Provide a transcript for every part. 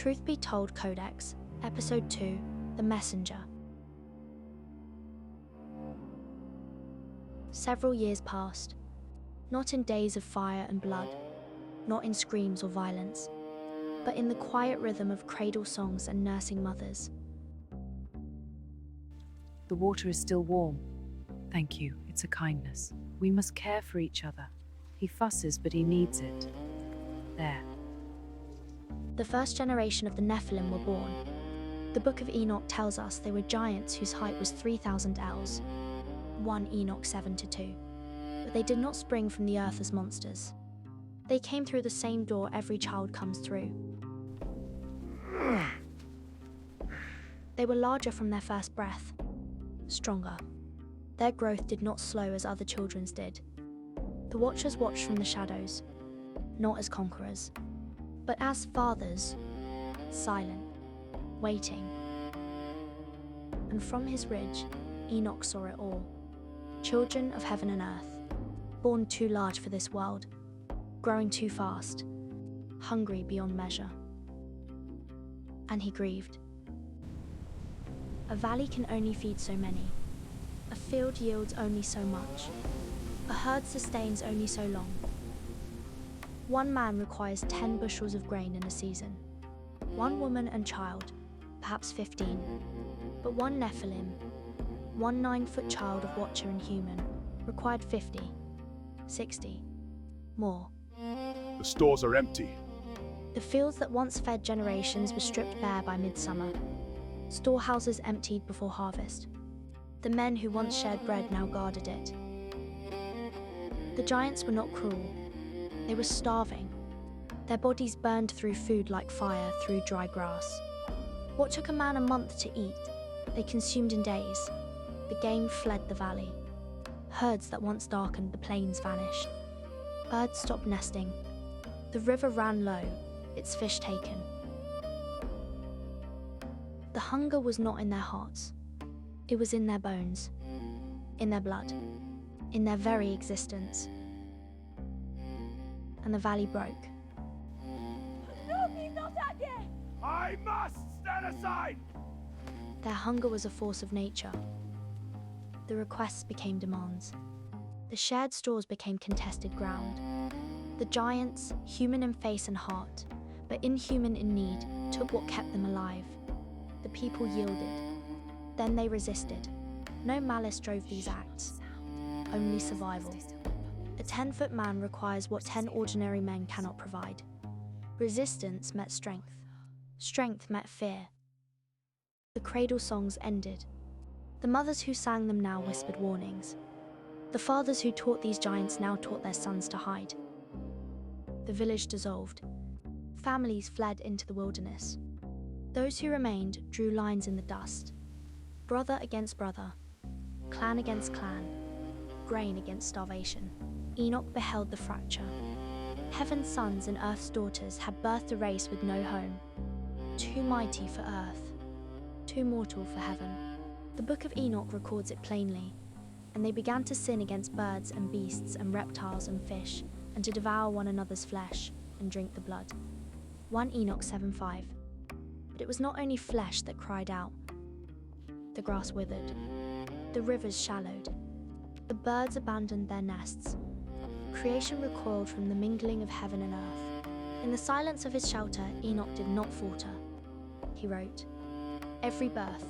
Truth Be Told Codex, Episode 2, The Messenger. Several years passed, not in days of fire and blood, not in screams or violence, but in the quiet rhythm of cradle songs and nursing mothers. The water is still warm. Thank you, it's a kindness. We must care for each other. He fusses, but he needs it. There. The first generation of the Nephilim were born. The Book of Enoch tells us they were giants whose height was 3,000 ells, 1 Enoch 7-2. But they did not spring from the earth as monsters. They came through the same door every child comes through. They were larger from their first breath, stronger. Their growth did not slow as other children's did. The Watchers watched from the shadows, not as conquerors, but as fathers, silent, waiting. And from his ridge, Enoch saw it all. Children of heaven and earth, born too large for this world, growing too fast, hungry beyond measure. And he grieved. A valley can only feed so many. A field yields only so much. A herd sustains only so long. One man requires 10 bushels of grain in a season. One woman and child, perhaps 15. But one Nephilim, one 9-foot child of Watcher and human, required 50, 60, more. The stores are empty. The fields that once fed generations were stripped bare by midsummer. Storehouses emptied before harvest. The men who once shared bread now guarded it. The giants were not cruel. They were starving. Their bodies burned through food like fire through dry grass. What took a man a month to eat, they consumed in days. The game fled the valley. Herds that once darkened the plains vanished. Birds stopped nesting. The river ran low, its fish taken. The hunger was not in their hearts. It was in their bones, in their blood, in their very existence. And the valley broke. I must stand aside! Their hunger was a force of nature. The requests became demands. The shared stores became contested ground. The giants, human in face and heart, but inhuman in need, took what kept them alive. The people yielded. Then they resisted. No malice drove these acts, only survival. A 10-foot man requires what 10 ordinary men cannot provide. Resistance met strength. Strength met fear. The cradle songs ended. The mothers who sang them now whispered warnings. The fathers who taught these giants now taught their sons to hide. The village dissolved. Families fled into the wilderness. Those who remained drew lines in the dust. Brother against brother, clan against clan, grain against starvation. Enoch beheld the fracture. Heaven's sons and earth's daughters had birthed a race with no home, too mighty for earth, too mortal for heaven. The Book of Enoch records it plainly, and they began to sin against birds and beasts and reptiles and fish, and to devour one another's flesh and drink the blood. 1 Enoch 7:5. But it was not only flesh that cried out. The grass withered, the rivers shallowed, the birds abandoned their nests. Creation recoiled from the mingling of heaven and earth. In the silence of his shelter, Enoch did not falter. He wrote, every birth,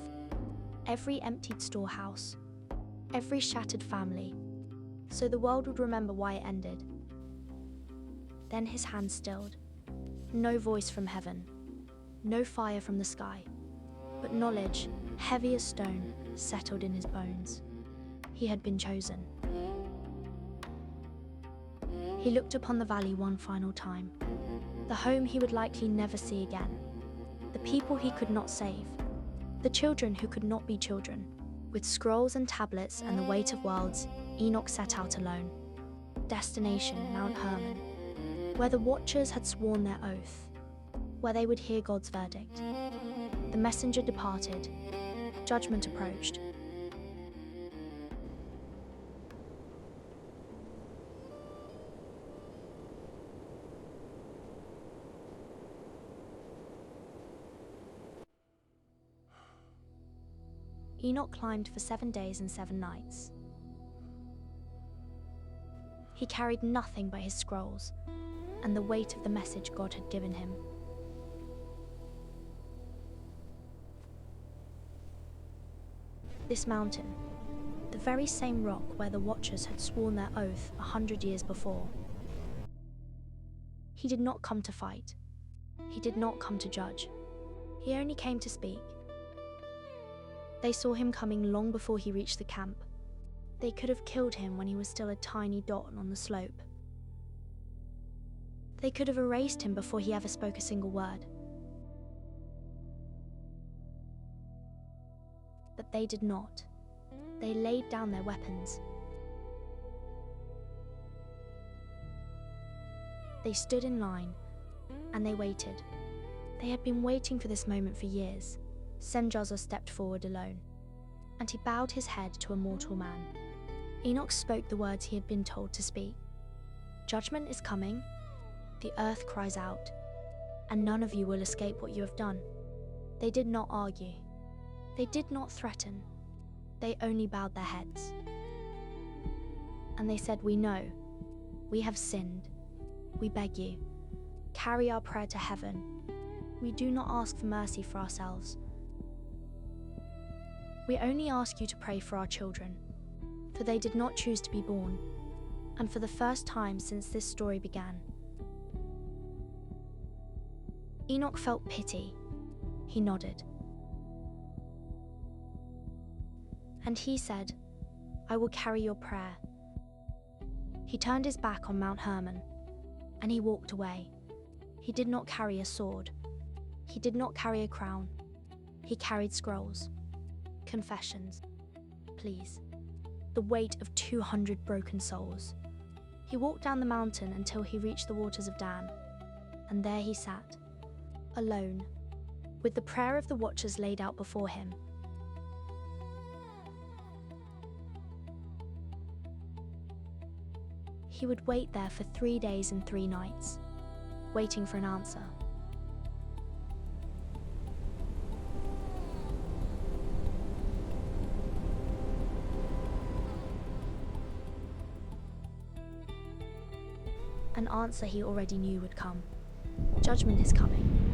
every emptied storehouse, every shattered family, so the world would remember why it ended. Then his hand stilled. No voice from heaven, no fire from the sky, but knowledge, heavy as stone, settled in his bones. He had been chosen. He looked upon the valley one final time, the home he would likely never see again, the people he could not save, the children who could not be children. With scrolls and tablets and the weight of worlds, Enoch set out alone. Destination, Mount Hermon, where the Watchers had sworn their oath, where they would hear God's verdict. The messenger departed. Judgment approached. Enoch climbed for 7 days and 7 nights. He carried nothing but his scrolls and the weight of the message God had given him. This mountain, the very same rock where the Watchers had sworn their oath 100 years before. He did not come to fight. He did not come to judge. He only came to speak. They saw him coming long before he reached the camp. They could have killed him when he was still a tiny dot on the slope. They could have erased him before he ever spoke a single word. But they did not. They laid down their weapons. They stood in line, and they waited. They had been waiting for this moment for years. Semjaza stepped forward alone, and he bowed his head to a mortal man. Enoch spoke the words he had been told to speak. Judgment is coming, the earth cries out, and none of you will escape what you have done. They did not argue. They did not threaten. They only bowed their heads. And they said, "We know. We have sinned. We beg you, carry our prayer to heaven. We do not ask for mercy for ourselves. We only ask you to pray for our children, for they did not choose to be born, and for the first time since this story began." Enoch felt pity. He nodded. And he said, "I will carry your prayer." He turned his back on Mount Hermon, and he walked away. He did not carry a sword. He did not carry a crown. He carried scrolls, confessions, pleas, the weight of 200 broken souls. He walked down the mountain until he reached the waters of Dan, and there he sat, alone, with the prayer of the Watchers laid out before him. He would wait there for 3 days and 3 nights, waiting for an answer. An answer he already knew would come. Judgment is coming.